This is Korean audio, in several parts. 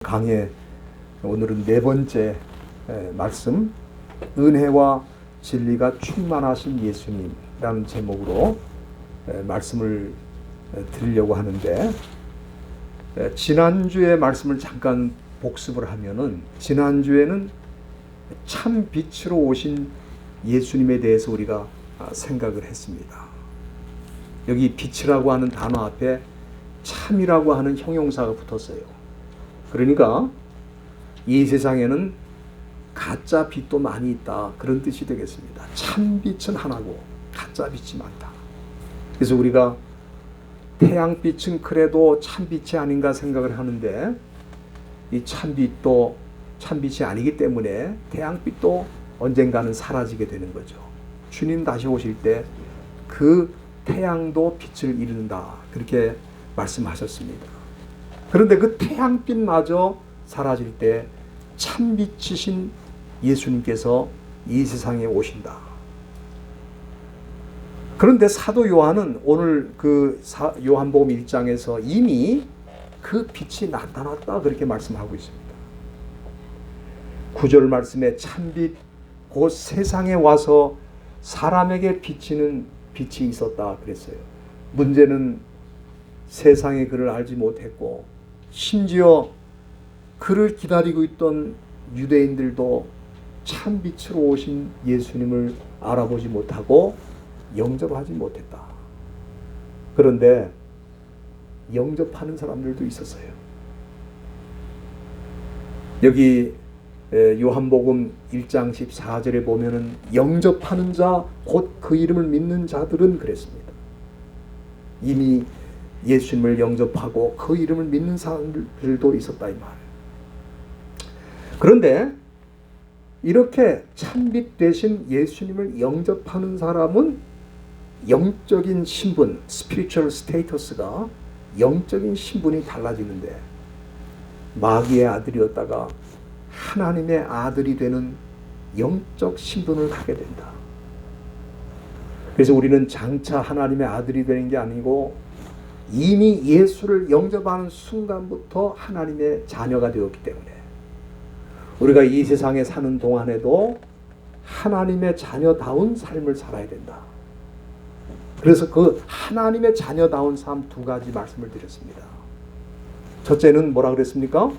강의 오늘은 네 번째 말씀, 은혜와 진리가 충만하신 예수님이라는 제목으로 말씀을 드리려고 하는데, 지난주에 말씀을 잠깐 복습을 하면은, 지난주에는 참 빛으로 오신 예수님에 대해서 우리가 생각을 했습니다. 여기 빛이라고 하는 단어 앞에 참이라고 하는 형용사가 붙었어요. 그러니까 이 세상에는 가짜 빛도 많이 있다, 그런 뜻이 되겠습니다. 참 빛은 하나고 가짜 빛이 많다. 그래서 우리가 태양빛은 그래도 참빛이 아닌가 생각을 하는데, 이 참빛도 참빛이 아니기 때문에 태양빛도 언젠가는 사라지게 되는 거죠. 주님 다시 오실 때 그 태양도 빛을 잃는다, 그렇게 말씀하셨습니다. 그런데 그 태양빛마저 사라질 때 참빛이신 예수님께서 이 세상에 오신다. 그런데 사도 요한은 오늘 그 요한복음 1장에서 이미 그 빛이 나타났다, 그렇게 말씀하고 있습니다. 9절 말씀에 참빛 곧 세상에 와서 사람에게 비치는 빛이 있었다 그랬어요. 문제는 세상에 그를 알지 못했고, 심지어 그를 기다리고 있던 유대인들도 참빛으로 오신 예수님을 알아보지 못하고 영접하지 못했다. 그런데 영접하는 사람들도 있었어요. 여기 요한복음 1장 14절에 보면은 영접하는 자 곧 그 이름을 믿는 자들은 그랬습니다. 이미 예수님을 영접하고 그 이름을 믿는 사람들도 있었다, 이 말. 그런데 이렇게 참빛 되신 예수님을 영접하는 사람은 영적인 신분, spiritual status가, 영적인 신분이 달라지는데, 마귀의 아들이었다가 하나님의 아들이 되는 영적 신분을 갖게 된다. 그래서 우리는 장차 하나님의 아들이 되는 게 아니고 이미 예수를 영접하는 순간부터 하나님의 자녀가 되었기 때문에 우리가 이 세상에 사는 동안에도 하나님의 자녀다운 삶을 살아야 된다. 그래서 그 하나님의 자녀다운 삶 두 가지 말씀을 드렸습니다. 첫째는 뭐라 그랬습니까?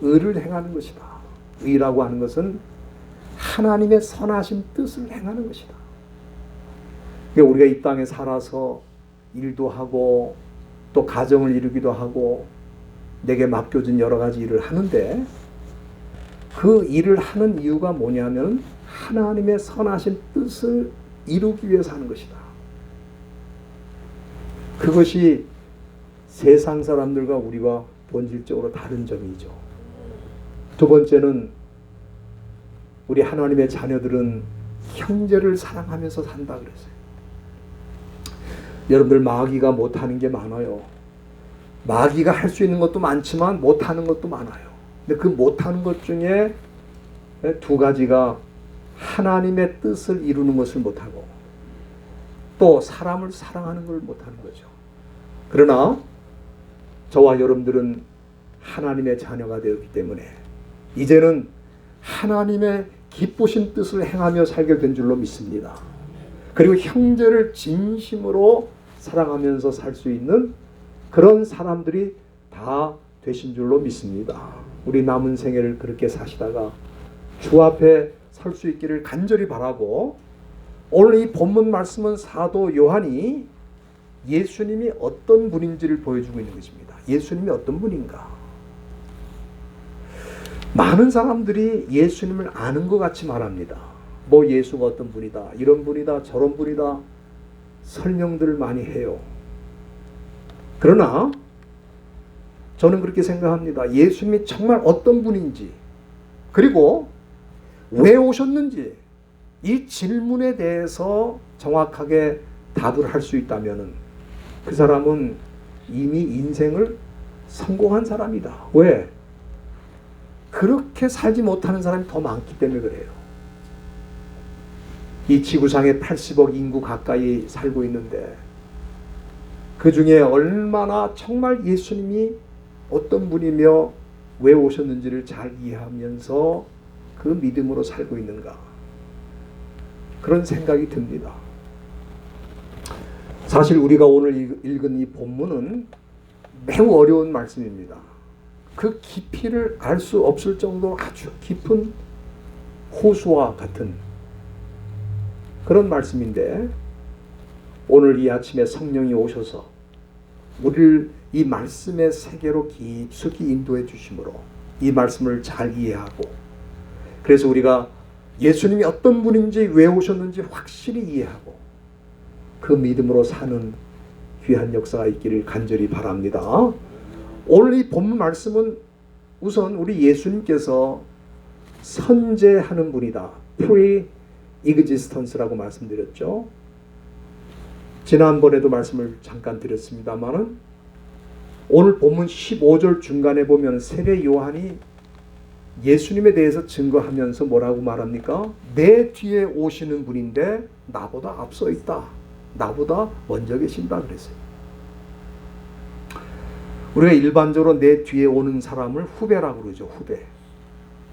의를 행하는 것이다. 의라고 하는 것은 하나님의 선하신 뜻을 행하는 것이다. 그러니까 우리가 이 땅에 살아서 일도 하고 또 가정을 이루기도 하고 내게 맡겨진 여러 가지 일을 하는데, 그 일을 하는 이유가 뭐냐면 하나님의 선하신 뜻을 이루기 위해서 하는 것이다. 그것이 세상 사람들과 우리가 본질적으로 다른 점이죠. 두 번째는 우리 하나님의 자녀들은 형제를 사랑하면서 산다 그랬어요. 여러분들, 마귀가 못하는 게 많아요. 마귀가 할 수 있는 것도 많지만 못하는 것도 많아요. 근데 그 못하는 것 중에 두 가지가 하나님의 뜻을 이루는 것을 못하고 또 사람을 사랑하는 걸 못하는 거죠. 그러나 저와 여러분들은 하나님의 자녀가 되었기 때문에 이제는 하나님의 기쁘신 뜻을 행하며 살게 된 줄로 믿습니다. 그리고 형제를 진심으로 사랑하면서 살 수 있는 그런 사람들이 다 되신 줄로 믿습니다. 우리 남은 생애를 그렇게 사시다가 주 앞에 설 수 있기를 간절히 바라고, 오늘 이 본문 말씀은 사도 요한이 예수님이 어떤 분인지를 보여주고 있는 것입니다. 예수님이 어떤 분인가? 많은 사람들이 예수님을 아는 것 같이 말합니다. 뭐 예수가 어떤 분이다, 이런 분이다, 저런 분이다, 설명들을 많이 해요. 그러나 저는 그렇게 생각합니다. 예수님이 정말 어떤 분인지, 그리고 왜 오셨는지, 이 질문에 대해서 정확하게 답을 할 수 있다면 그 사람은 이미 인생을 성공한 사람이다. 왜? 그렇게 살지 못하는 사람이 더 많기 때문에 그래요. 이 지구상에 80억 인구 가까이 살고 있는데 그 중에 얼마나 정말 예수님이 어떤 분이며 왜 오셨는지를 잘 이해하면서 그 믿음으로 살고 있는가, 그런 생각이 듭니다. 사실 우리가 오늘 읽은 이 본문은 매우 어려운 말씀입니다. 그 깊이를 알 수 없을 정도로 아주 깊은 호수와 같은 그런 말씀인데, 오늘 이 아침에 성령이 오셔서 우리를 이 말씀의 세계로 깊숙이 인도해 주심으로 이 말씀을 잘 이해하고, 그래서 우리가 예수님이 어떤 분인지 왜 오셨는지 확실히 이해하고 그 믿음으로 사는 귀한 역사가 있기를 간절히 바랍니다. 오늘 이 본문 말씀은 우선 우리 예수님께서 선제하는 분이다, pre-existence라고 말씀드렸죠. 지난번에도 말씀을 잠깐 드렸습니다만은 오늘 본문 15절 중간에 보면 세례 요한이 예수님에 대해서 증거하면서 뭐라고 말합니까? 내 뒤에 오시는 분인데 나보다 앞서 있다, 나보다 먼저 계신다 그랬어요. 우리가 일반적으로 내 뒤에 오는 사람을 후배라고 그러죠. 후배.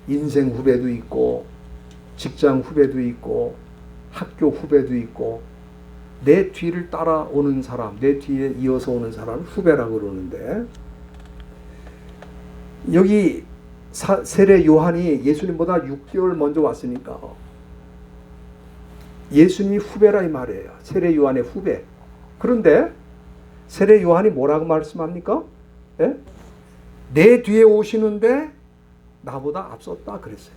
인생 후배도 있고 직장 후배도 있고 학교 후배도 있고, 내 뒤를 따라오는 사람, 내 뒤에 이어서 오는 사람을 후배라고 그러는데, 여기 세례 요한이 예수님보다 6개월 먼저 왔으니까 예수님이 후배라 이 말이에요. 세례 요한의 후배. 그런데 세례 요한이 뭐라고 말씀합니까? 예? 내 뒤에 오시는데 나보다 앞섰다 그랬어요.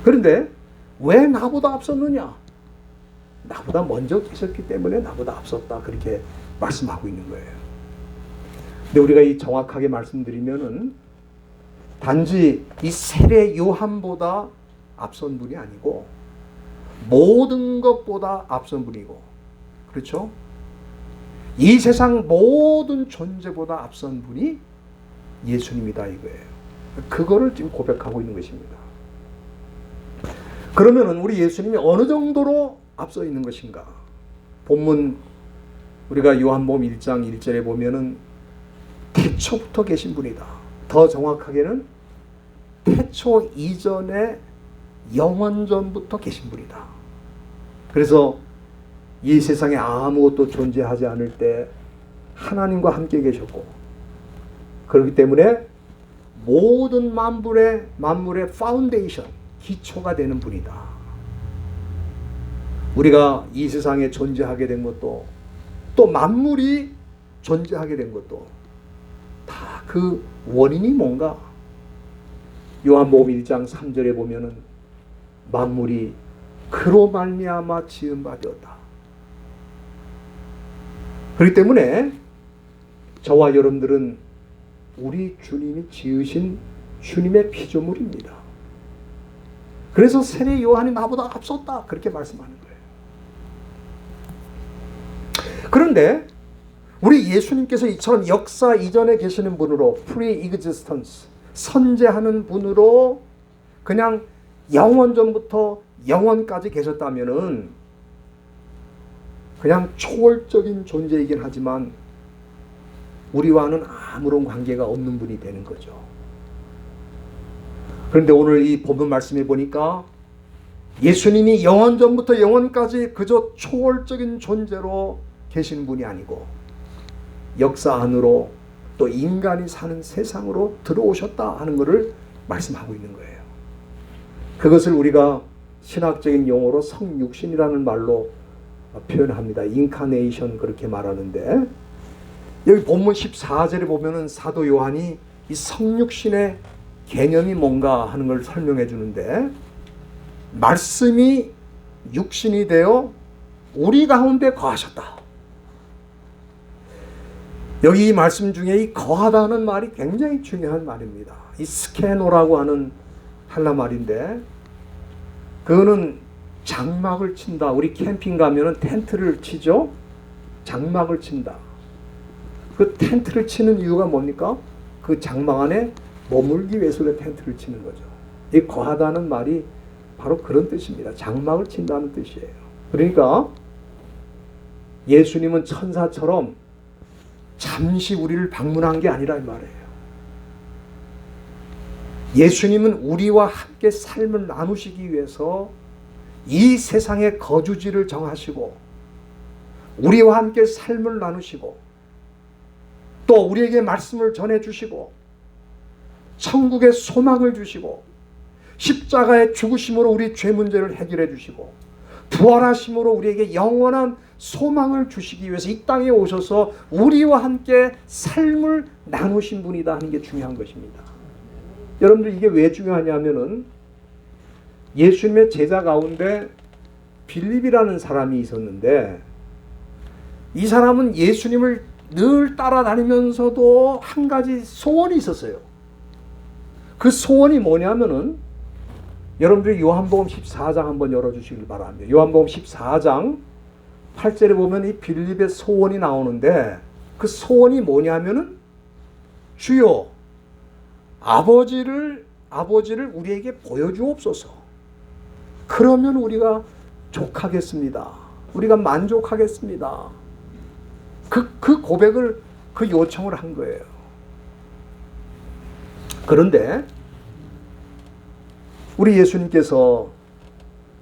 그런데 왜 나보다 앞섰느냐? 나보다 먼저 계셨기 때문에 나보다 앞섰다, 그렇게 말씀하고 있는 거예요. 근데 우리가 이 정확하게 말씀드리면은 단지 이 세례 요한보다 앞선 분이 아니고 모든 것보다 앞선 분이고, 그렇죠? 이 세상 모든 존재보다 앞선 분이 예수님이다 이거예요. 그거를 지금 고백하고 있는 것입니다. 그러면은 우리 예수님이 어느 정도로 앞서 있는 것인가? 본문 우리가 요한복음 1장 1절에 보면은 태초부터 계신 분이다. 더 정확하게는 태초 이전에 영원전부터 계신 분이다. 그래서 이 세상에 아무것도 존재하지 않을 때 하나님과 함께 계셨고, 그렇기 때문에 모든 만물의 파운데이션, 기초가 되는 분이다. 우리가 이 세상에 존재하게 된 것도, 또 만물이 존재하게 된 것도 다 그 원인이 뭔가? 요한복음 1장 3절에 보면은 만물이 그로 말미암아 지은 바 되었다. 그렇기 때문에 저와 여러분들은 우리 주님이 지으신 주님의 피조물입니다. 그래서 세례 요한이 나보다 앞섰다, 그렇게 말씀하는 거예요. 그런데 우리 예수님께서 이처럼 역사 이전에 계시는 분으로 pre-existence, 선제하는 분으로 그냥 영원 전부터 영원까지 계셨다면은 그냥 초월적인 존재이긴 하지만 우리와는 아무런 관계가 없는 분이 되는 거죠. 그런데 오늘 이 본문 말씀에 보니까 예수님이 영원 전부터 영원까지 그저 초월적인 존재로 계신 분이 아니고 역사 안으로 또 인간이 사는 세상으로 들어오셨다 하는 것을 말씀하고 있는 거예요. 그것을 우리가 신학적인 용어로 성육신이라는 말로 표현합니다. 인카네이션, 그렇게 말하는데, 여기 본문 14절에 보면은 사도 요한이 이 성육신의 개념이 뭔가 하는 걸 설명해 주는데, 말씀이 육신이 되어 우리 가운데 거하셨다. 여기 이 말씀 중에 이 거하다는 말이 굉장히 중요한 말입니다. 이 스케노라고 하는 헬라 말인데, 그거는 장막을 친다. 우리 캠핑 가면은 텐트를 치죠. 장막을 친다. 그 텐트를 치는 이유가 뭡니까? 그 장막 안에 머물기 위해서 텐트를 치는 거죠. 이 거하다는 말이 바로 그런 뜻입니다. 장막을 친다는 뜻이에요. 그러니까 예수님은 천사처럼 잠시 우리를 방문한 게 아니라 이 말이에요. 예수님은 우리와 함께 삶을 나누시기 위해서 이 세상의 거주지를 정하시고 우리와 함께 삶을 나누시고 또 우리에게 말씀을 전해주시고 천국의 소망을 주시고 십자가의 죽으심으로 우리 죄 문제를 해결해 주시고 부활하심으로 우리에게 영원한 소망을 주시기 위해서 이 땅에 오셔서 우리와 함께 삶을 나누신 분이다 하는 게 중요한 것입니다. 여러분들 이게 왜 중요하냐면은 예수님의 제자 가운데 빌립이라는 사람이 있었는데 이 사람은 예수님을 늘 따라다니면서도 한 가지 소원이 있었어요. 그 소원이 뭐냐면은 여러분들이 요한복음 14장 한번 열어주시길 바랍니다. 요한복음 14장 8절에 보면 이 빌립의 소원이 나오는데 그 소원이 뭐냐면은 주여 아버지를 우리에게 보여주옵소서. 그러면 우리가 족하겠습니다. 우리가 만족하겠습니다. 그 고백을 그 요청을 한 거예요. 그런데 우리 예수님께서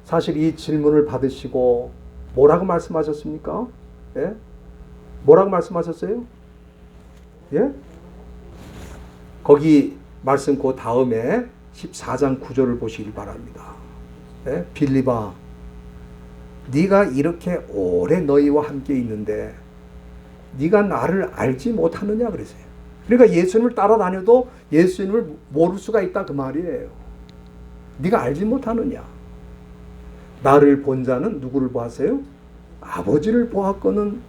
사실 이 질문을 받으시고 뭐라고 말씀하셨습니까? 예? 뭐라고 말씀하셨어요? 예? 거기 말씀 그 다음에 14장 9절을 보시기 바랍니다. 예? 빌립아, 네가 이렇게 오래 너희와 함께 있는데 네가 나를 알지 못하느냐 그랬어요. 그러니까 예수님을 따라다녀도 예수님을 모를 수가 있다 그 말이에요. 네가 알지 못하느냐. 나를 본 자는 누구를 보았어요? 아버지를 보았거는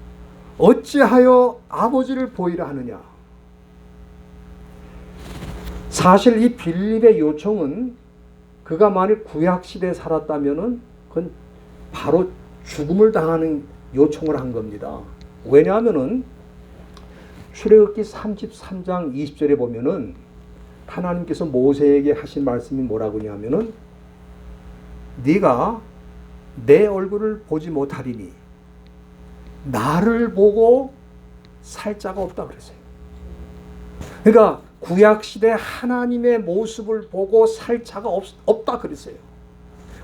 어찌하여 아버지를 보이라 하느냐. 사실 이 빌립의 요청은 그가 만일 구약시대에 살았다면 그건 바로 죽음을 당하는 요청을 한 겁니다. 왜냐하면 출애굽기 33장 20절에 보면은 하나님께서 모세에게 하신 말씀이 뭐라고 하냐면은 네가 내 얼굴을 보지 못하리니 나를 보고 살 자가 없다 그랬어요. 그러니까 구약시대 하나님의 모습을 보고 살 자가 없다 그랬어요.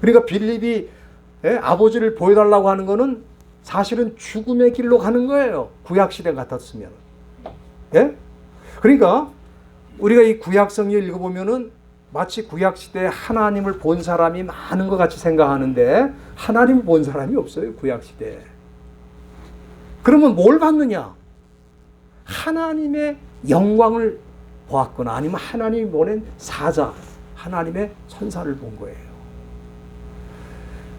그러니까 빌립이 아버지를 보여달라고 하는 것은 사실은 죽음의 길로 가는 거예요. 구약시대 같았으면. 예? 그러니까 우리가 이 구약성경을 읽어보면은 마치 구약시대에 하나님을 본 사람이 많은 것 같이 생각하는데 하나님을 본 사람이 없어요. 구약시대에. 그러면 뭘 봤느냐? 하나님의 영광을 보았거나 아니면 하나님이 보낸 사자, 하나님의 천사를 본 거예요.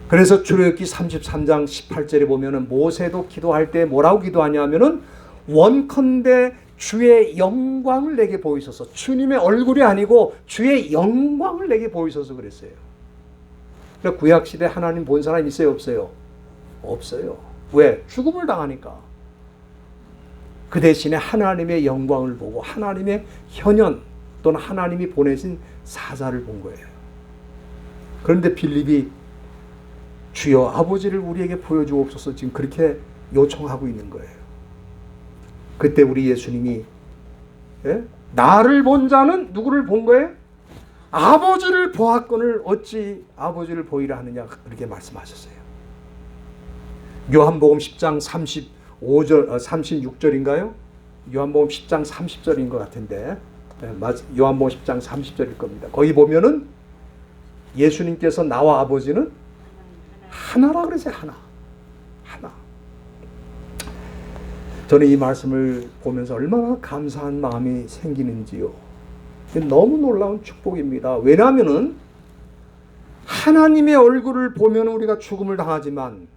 그래서 출애굽기 33장 18절에 보면은 모세도 기도할 때 뭐라고 기도하냐면은 원컨대 주의 영광을 내게 보이소서. 주님의 얼굴이 아니고 주의 영광을 내게 보이소서 그랬어요. 그러니까 구약시대 하나님 본 사람 있어요? 없어요? 없어요. 왜? 죽음을 당하니까. 그 대신에 하나님의 영광을 보고 하나님의 현현 또는 하나님이 보내신 사자를 본 거예요. 그런데 빌립이 주여 아버지를 우리에게 보여주옵소서 지금 그렇게 요청하고 있는 거예요. 그때 우리 예수님이 나를 본 자는 누구를 본 거예요? 아버지를 보았거늘 어찌 아버지를 보이라 하느냐 그렇게 말씀하셨어요. 요한복음 10장 36절인가요? 요한복음 10장 30절인 것 같은데 요한복음 10장 30절일 겁니다. 거기 보면은 예수님께서 나와 아버지는 하나라 그러세요. 하나. 저는 이 말씀을 보면서 얼마나 감사한 마음이 생기는지요. 너무 놀라운 축복입니다. 왜냐하면은 하나님의 얼굴을 보면 우리가 죽음을 당하지만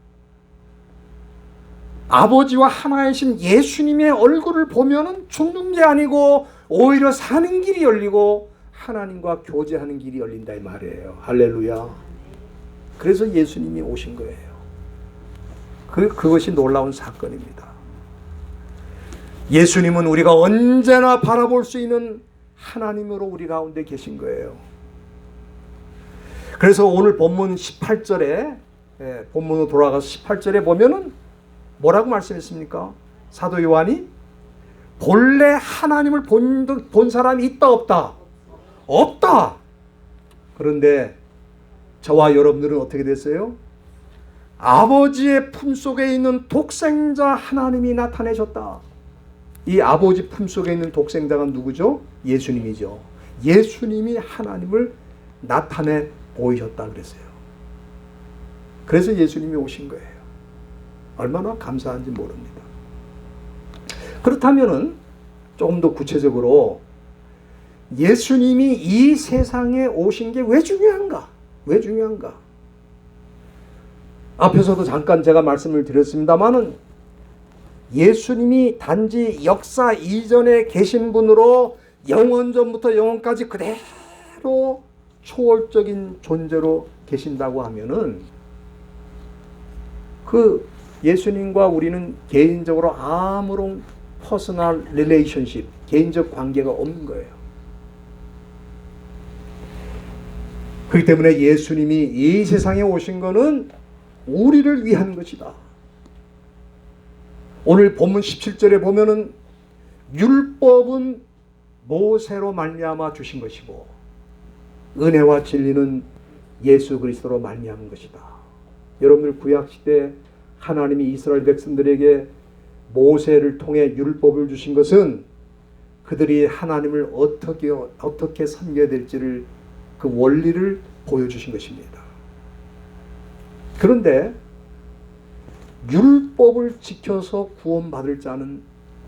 아버지와 하나이신 예수님의 얼굴을 보면 죽는 게 아니고 오히려 사는 길이 열리고 하나님과 교제하는 길이 열린다 이 말이에요. 할렐루야. 그래서 예수님이 오신 거예요. 그것이 놀라운 사건입니다. 예수님은 우리가 언제나 바라볼 수 있는 하나님으로 우리 가운데 계신 거예요. 그래서 오늘 본문 18절에 본문으로 돌아가서 18절에 보면은 뭐라고 말씀했습니까? 사도 요한이 본래 하나님을 본 사람이 있다 없다? 없다. 그런데 저와 여러분들은 어떻게 됐어요? 아버지의 품속에 있는 독생자 하나님이 나타내셨다. 이 아버지 품속에 있는 독생자가 누구죠? 예수님이죠. 예수님이 하나님을 나타내 보이셨다 그랬어요. 그래서 예수님이 오신 거예요. 얼마나 감사한지 모릅니다. 그렇다면은 조금 더 구체적으로 예수님이 이 세상에 오신 게 왜 중요한가? 왜 중요한가? 앞에서도 잠깐 제가 말씀을 드렸습니다만은 예수님이 단지 역사 이전에 계신 분으로 영원전부터 영원까지 그대로 초월적인 존재로 계신다고 하면은 그 예수님과 우리는 개인적으로 아무런 퍼스널 릴레이션십, 개인적 관계가 없는 거예요. 그렇기 때문에 예수님이 이 세상에 오신 것은 우리를 위한 것이다. 오늘 본문 17절에 보면은 율법은 모세로 말미암아 주신 것이고 은혜와 진리는 예수 그리스도로 말미암은 것이다. 여러분들 구약 시대 하나님이 이스라엘 백성들에게 모세를 통해 율법을 주신 것은 그들이 하나님을 어떻게 섬겨야 될지를 그 원리를 보여주신 것입니다. 그런데 율법을 지켜서 구원받을 자는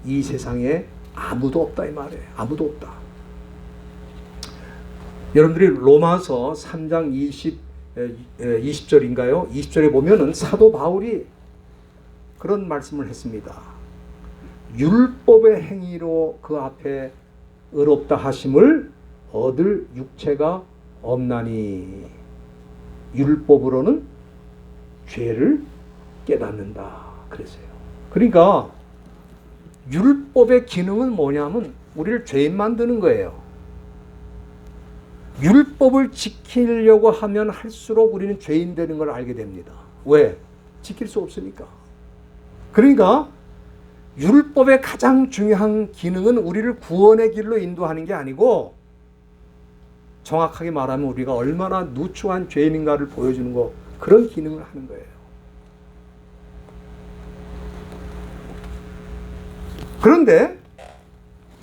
이 세상에 아무도 없다 이 말이에요. 아무도 없다. 여러분들이 로마서 3장 20절인가요? 20절에 보면은 사도 바울이 그런 말씀을 했습니다. 율법의 행위로 그 앞에 의롭다 하심을 얻을 육체가 없나니 율법으로는 죄를 깨닫는다 그랬어요. 그러니까 율법의 기능은 뭐냐면 우리를 죄인 만드는 거예요. 율법을 지키려고 하면 할수록 우리는 죄인 되는 걸 알게 됩니다. 왜? 지킬 수 없으니까. 그러니까 율법의 가장 중요한 기능은 우리를 구원의 길로 인도하는 게 아니고 정확하게 말하면 우리가 얼마나 누추한 죄인인가를 보여주는 거, 그런 기능을 하는 거예요. 그런데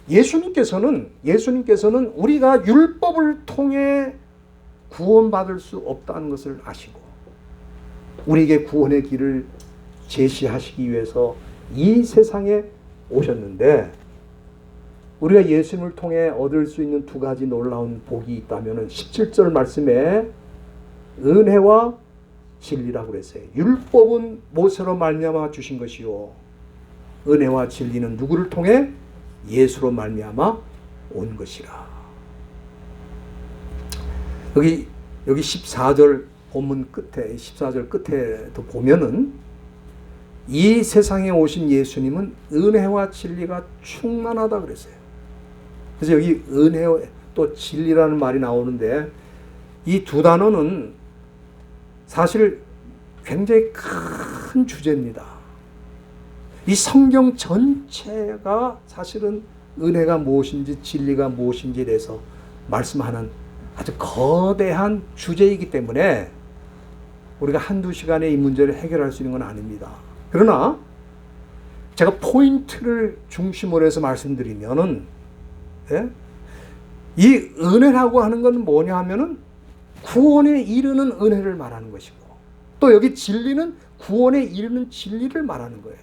예수님께서는 우리가 율법을 통해 구원받을 수 없다는 것을 아시고 우리에게 구원의 길을 제시하시기 위해서 이 세상에 오셨는데, 우리가 예수님을 통해 얻을 수 있는 두 가지 놀라운 복이 있다면 17절 말씀에 은혜와 진리라고 그랬어요. 율법은 모세로 말미암아 주신 것이요 은혜와 진리는 누구를 통해? 예수로 말미암아 온 것이라. 여기 14절 본문 끝에, 14절 끝에도 보면은 이 세상에 오신 예수님은 은혜와 진리가 충만하다 그랬어요. 그래서 여기 은혜 또 진리라는 말이 나오는데 이 두 단어는 사실 굉장히 큰 주제입니다. 이 성경 전체가 사실은 은혜가 무엇인지 진리가 무엇인지에 대해서 말씀하는 아주 거대한 주제이기 때문에 우리가 한두 시간에 이 문제를 해결할 수 있는 건 아닙니다. 그러나 제가 포인트를 중심으로 해서 말씀드리면은, 예? 이 은혜라고 하는 건 뭐냐 하면은 구원에 이르는 은혜를 말하는 것이고, 또 여기 진리는 구원에 이르는 진리를 말하는 거예요.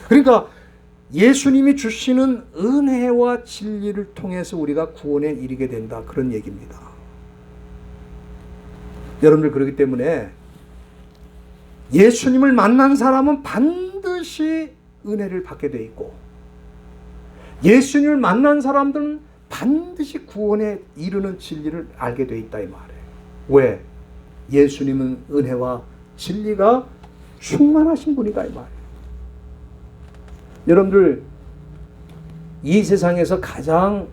그러니까 예수님이 주시는 은혜와 진리를 통해서 우리가 구원에 이르게 된다, 그런 얘기입니다. 여러분들, 그렇기 때문에 예수님을 만난 사람은 반드시 은혜를 받게 돼 있고, 예수님을 만난 사람들은 반드시 구원에 이르는 진리를 알게 돼 있다 이 말이에요. 왜? 예수님은 은혜와 진리가 충만하신 분이다 이 말이에요. 여러분들, 이 세상에서 가장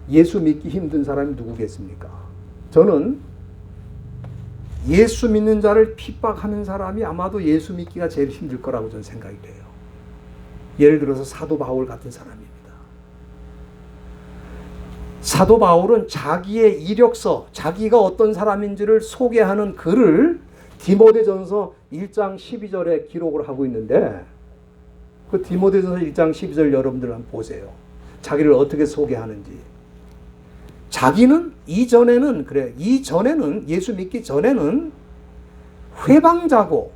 예수 믿기 힘든 사람이 누구겠습니까? 저는 예수 믿는 자를 핍박하는 사람이 아마도 예수 믿기가 제일 힘들 거라고 저는 생각이 돼요. 예를 들어서 사도 바울 같은 사람입니다. 사도 바울은 자기의 이력서, 자기가 어떤 사람인지를 소개하는 글을 디모데전서 1장 12절에 기록을 하고 있는데, 그 디모데전서 1장 12절 여러분들 한번 보세요. 자기를 어떻게 소개하는지. 자기는 이전에는 예수 믿기 전에는 회방자고,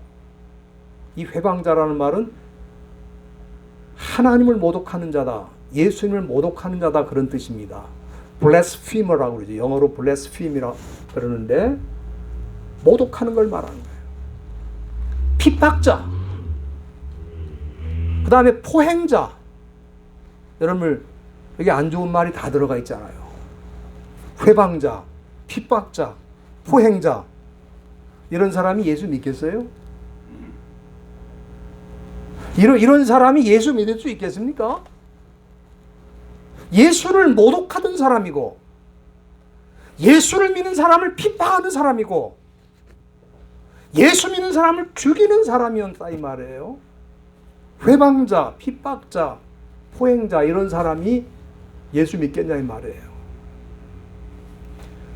이 회방자라는 말은 하나님을 모독하는 자다, 예수님을 모독하는 자다, 그런 뜻입니다. blasphemer라고 그러죠. 영어로 blasphem이라고 그러는데 모독하는 걸 말하는 거예요. 핍박자, 그 다음에 포행자. 여러분 여기 안 좋은 말이 다 들어가 있잖아요. 회방자, 핍박자, 포행자. 이런 사람이 예수 믿겠어요? 이런 사람이 예수 믿을 수 있겠습니까? 예수를 모독하던 사람이고, 예수를 믿는 사람을 핍박하는 사람이고, 예수 믿는 사람을 죽이는 사람이었다 이 말이에요. 회방자, 핍박자, 포행자, 이런 사람이 예수 믿겠냐 이 말이에요.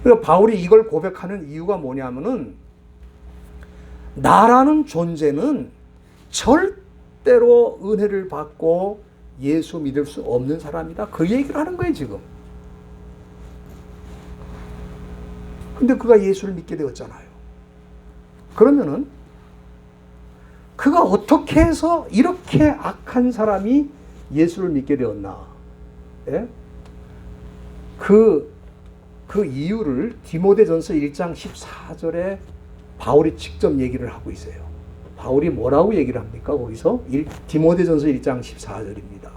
그래서 바울이 이걸 고백하는 이유가 뭐냐면은, 나라는 존재는 절대로 은혜를 받고 예수 믿을 수 없는 사람이다, 그 얘기를 하는 거예요 지금. 근데 그가 예수를 믿게 되었잖아요. 그러면은 그가 어떻게 해서 이렇게 악한 사람이 예수를 믿게 되었나? 예? 그 이유를 디모데전서 1장 14절에 바울이 직접 얘기를 하고 있어요. 바울이 뭐라고 얘기를 합니까? 거기서 디모데전서 1장 14절입니다.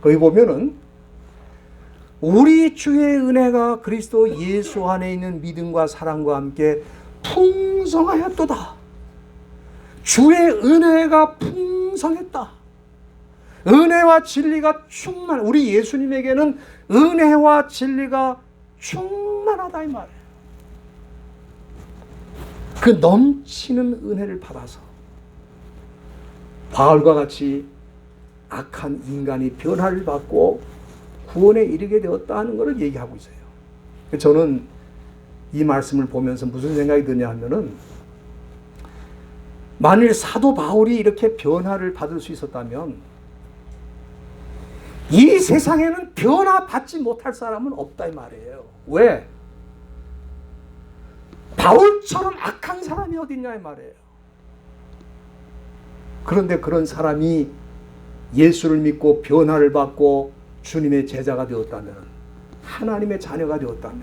거기 보면은 우리 주의 은혜가 그리스도 예수 안에 있는 믿음과 사랑과 함께 풍성하였도다. 주의 은혜가 풍성했다. 은혜와 진리가 우리 예수님에게는 은혜와 진리가 충만하다 이 말이에요. 그 넘치는 은혜를 받아서 바울과 같이 악한 인간이 변화를 받고 구원에 이르게 되었다 하는 것을 얘기하고 있어요. 저는 이 말씀을 보면서 무슨 생각이 드냐 하면은, 만일 사도 바울이 이렇게 변화를 받을 수 있었다면 이 세상에는 변화받지 못할 사람은 없다 이 말이에요. 왜? 바울처럼 악한 사람이 어딨냐 이 말이에요. 그런데 그런 사람이 예수를 믿고 변화를 받고 주님의 제자가 되었다면, 하나님의 자녀가 되었다면,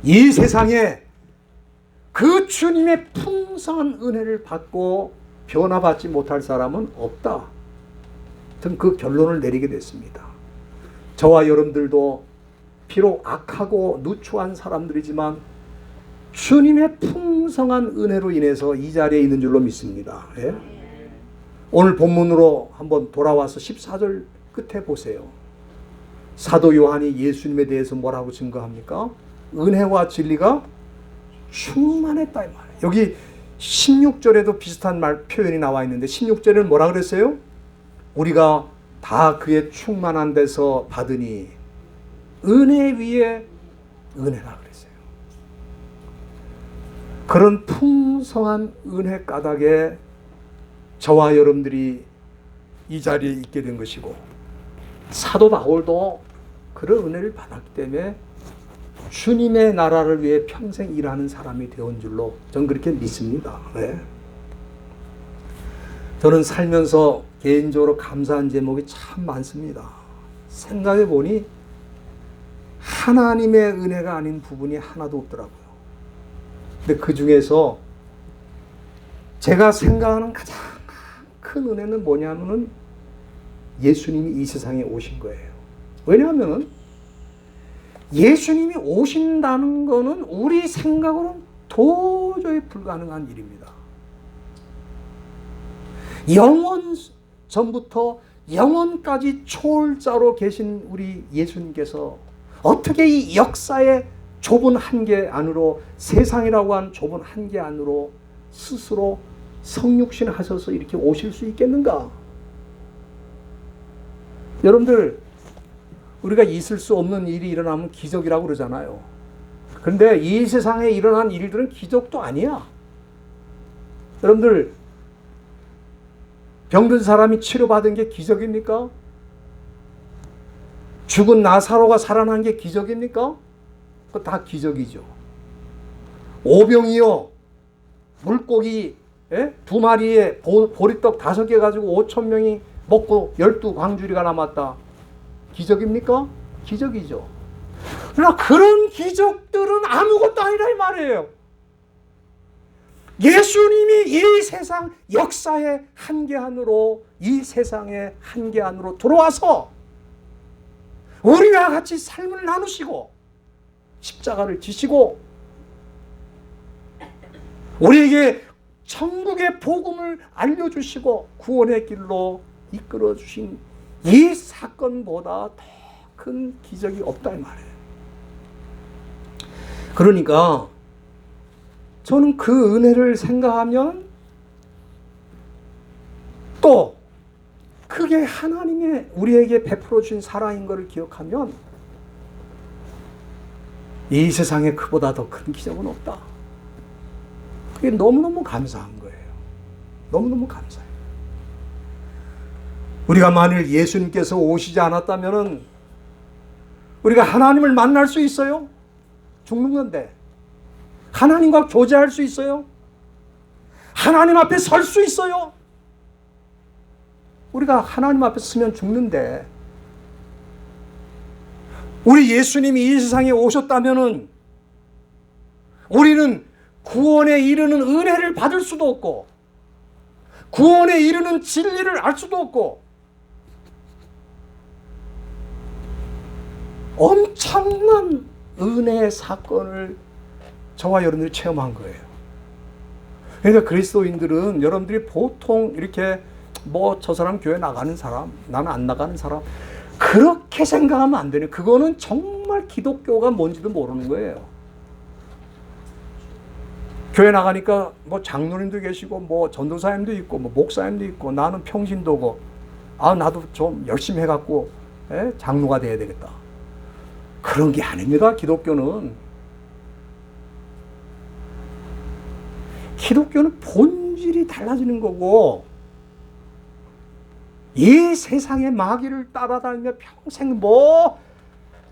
이 세상에 그 주님의 풍성한 은혜를 받고 변화받지 못할 사람은 없다. 등 그 결론을 내리게 됐습니다. 저와 여러분들도 비록 악하고 누추한 사람들이지만 주님의 풍성한 은혜로 인해서 이 자리에 있는 줄로 믿습니다. 예? 오늘 본문으로 한번 돌아와서 14절 끝에 보세요. 사도 요한이 예수님에 대해서 뭐라고 증거합니까? 은혜와 진리가 충만했다 이 말이에요. 여기 16절에도 비슷한 표현이 나와 있는데 16절에는 뭐라 그랬어요? 우리가 다 그의 충만한 데서 받으니 은혜 위에 은혜라 그랬어요. 그런 풍성한 은혜 가닥에 저와 여러분들이 이 자리에 있게 된 것이고, 사도 바울도 그런 은혜를 받았기 때문에 주님의 나라를 위해 평생 일하는 사람이 되온 줄로 저는 그렇게 믿습니다. 네. 저는 살면서 개인적으로 감사한 제목이 참 많습니다. 생각해 보니 하나님의 은혜가 아닌 부분이 하나도 없더라고요. 근데 그 중에서 제가 생각하는 가장 큰 은혜는 뭐냐면은 예수님이 이 세상에 오신 거예요. 왜냐하면은 예수님이 오신다는 거는 우리 생각으로는 도저히 불가능한 일입니다. 영원 전부터 영원까지 초월자로 계신 우리 예수님께서 어떻게 이 역사의 좁은 한계 안으로, 세상이라고 하는 좁은 한계 안으로 스스로 성육신 하셔서 이렇게 오실 수 있겠는가? 여러분들, 우리가 있을 수 없는 일이 일어나면 기적이라고 그러잖아요. 그런데 이 세상에 일어난 일들은 기적도 아니야. 여러분들, 병든 사람이 치료받은 게 기적입니까? 죽은 나사로가 살아난 게 기적입니까? 그거 다 기적이죠. 오병이요, 물고기 2마리에 보리떡 5개 가지고 5,000명이 먹고 12광주리가 남았다. 기적입니까? 기적이죠. 그러나 그런 기적들은 아무것도 아니라 이 말이에요. 예수님이 이 세상 역사의 한계 안으로, 이 세상의 한계 안으로 들어와서 우리와 같이 삶을 나누시고 십자가를 지시고 우리에게 천국의 복음을 알려주시고 구원의 길로 이끌어주신 이 사건보다 더 큰 기적이 없다 이 말이에요. 그러니까 저는 그 은혜를 생각하면 또 그게 하나님의 우리에게 베풀어 주신 사랑인 것을 기억하면 이 세상에 그보다 더 큰 기적은 없다. 그게 너무너무 감사한 거예요. 너무너무 감사해요. 우리가 만일 예수님께서 오시지 않았다면 우리가 하나님을 만날 수 있어요? 죽는 건데. 하나님과 교제할 수 있어요? 하나님 앞에 설 수 있어요? 우리가 하나님 앞에 서면 죽는데 우리 예수님이 이 세상에 오셨다면은 우리는 구원에 이르는 은혜를 받을 수도 없고 구원에 이르는 진리를 알 수도 없고 엄청난 은혜의 사건을 저와 여러분들이 체험한 거예요. 그러니까 그리스도인들은 여러분들이 보통 이렇게 뭐 저 사람 교회 나가는 사람, 나는 안 나가는 사람 그렇게 생각하면 안 되네. 그거는 정말 기독교가 뭔지도 모르는 거예요. 교회 나가니까 뭐 장로님도 계시고 뭐 전도사님도 있고 뭐 목사님도 있고 나는 평신도고 나도 좀 열심히 해갖고 장로가 돼야 되겠다. 그런 게 아닙니다. 기독교는 본질이 달라지는 거고 이 세상의 마귀를 따라다니며 평생 뭐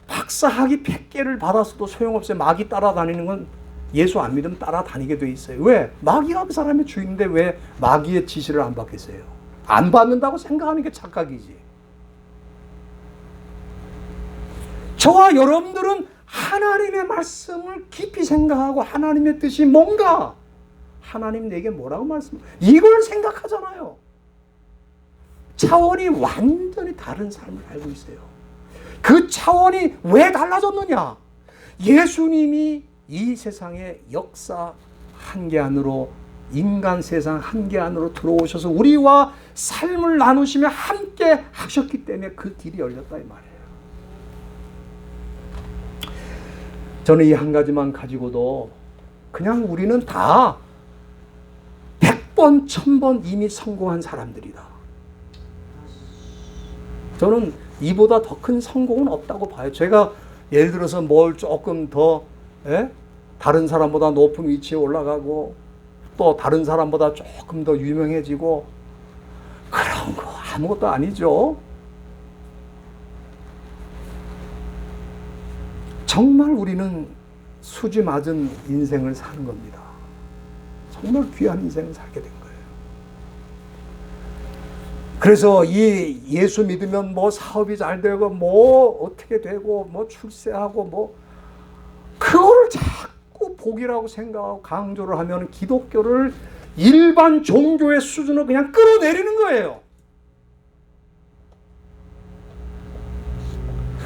박사학위 100개를 받았어도 소용없어요. 마귀 따라다니는 건 예수 안 믿으면 따라다니게 돼 있어요. 왜? 마귀가 그 사람의 주인인데 왜 마귀의 지시를 안 받겠어요? 안 받는다고 생각하는 게 착각이지. 저와 여러분들은 하나님의 말씀을 깊이 생각하고 하나님의 뜻이 뭔가 하나님 내게 뭐라고 말씀하세요? 이걸 생각하잖아요. 차원이 완전히 다른 삶을 알고 있어요. 그 차원이 왜 달라졌느냐? 예수님이 이 세상의 역사 한계 안으로 인간 세상 한계 안으로 들어오셔서 우리와 삶을 나누시며 함께 하셨기 때문에 그 길이 열렸다 이 말이에요. 저는 이 한 가지만 가지고도 그냥 우리는 다 100번, 1000번 이미 성공한 사람들이다. 저는 이보다 더 큰 성공은 없다고 봐요. 제가 예를 들어서 뭘 조금 더 다른 사람보다 높은 위치에 올라가고 또 다른 사람보다 조금 더 유명해지고 그런 거 아무것도 아니죠. 정말 우리는 수지 맞은 인생을 사는 겁니다. 정말 귀한 인생을 살게 된 거예요. 그래서 이 예수 믿으면 뭐 사업이 잘 되고 뭐 어떻게 되고 뭐 출세하고 뭐 그거를 자꾸 복이라고 생각하고 강조를 하면 기독교를 일반 종교의 수준으로 그냥 끌어내리는 거예요.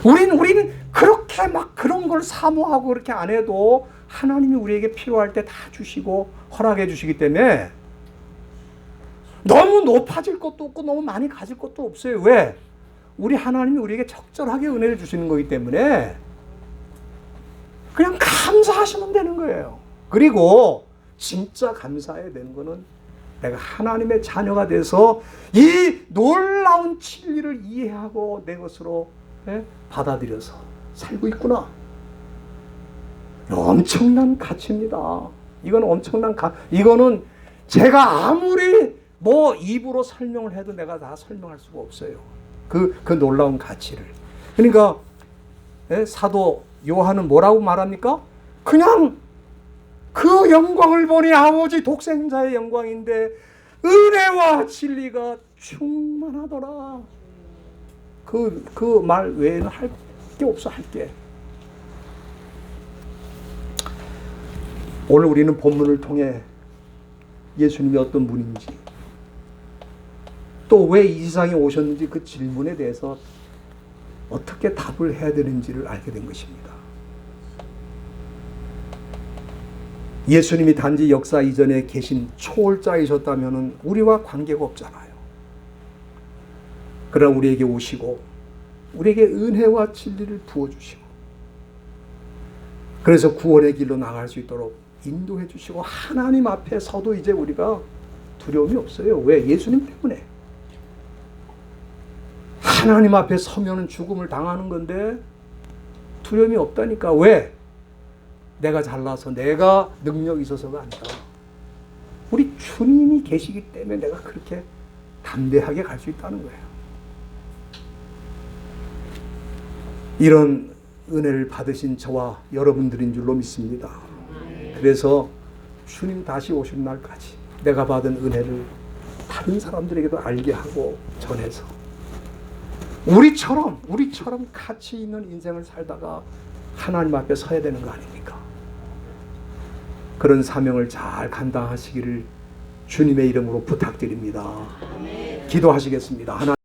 우리는 그렇게 막 그런 걸 사모하고 그렇게 안 해도 하나님이 우리에게 필요할 때 다 주시고 허락해 주시기 때문에 너무 높아질 것도 없고 너무 많이 가질 것도 없어요. 왜? 우리 하나님이 우리에게 적절하게 은혜를 주시는 거기 때문에 그냥 감사하시면 되는 거예요. 그리고 진짜 감사해야 되는 거는 내가 하나님의 자녀가 돼서 이 놀라운 진리를 이해하고 내 것으로 받아들여서 살고 있구나. 엄청난 가치입니다. 이건 엄청난 이거는 제가 아무리 뭐 입으로 설명을 해도 내가 다 설명할 수가 없어요. 그 놀라운 가치를. 그러니까 사도 요한은 뭐라고 말합니까? 그냥 그 영광을 보니 아버지 독생자의 영광인데 은혜와 진리가 충만하더라. 그 말 외에는 할 게 없어, 할 게. 오늘 우리는 본문을 통해 예수님이 어떤 분인지, 또 왜 이 세상에 오셨는지 그 질문에 대해서 어떻게 답을 해야 되는지를 알게 된 것입니다. 예수님이 단지 역사 이전에 계신 초월자이셨다면 우리와 관계가 없잖아요. 그러나 우리에게 오시고 우리에게 은혜와 진리를 부어주시고, 그래서 구원의 길로 나갈 수 있도록 인도해 주시고, 하나님 앞에 서도 이제 우리가 두려움이 없어요. 왜? 예수님 때문에. 하나님 앞에 서면은 죽음을 당하는 건데 두려움이 없다니까. 왜? 내가 잘나서 내가 능력이 있어서가 아니라 우리 주님이 계시기 때문에 내가 그렇게 담대하게 갈 수 있다는 거예요. 이런 은혜를 받으신 저와 여러분들인 줄로 믿습니다. 그래서 주님 다시 오신 날까지 내가 받은 은혜를 다른 사람들에게도 알게 하고 전해서 우리처럼 가치 있는 인생을 살다가 하나님 앞에 서야 되는 거 아닙니까? 그런 사명을 잘 감당하시기를 주님의 이름으로 부탁드립니다. 기도하시겠습니다.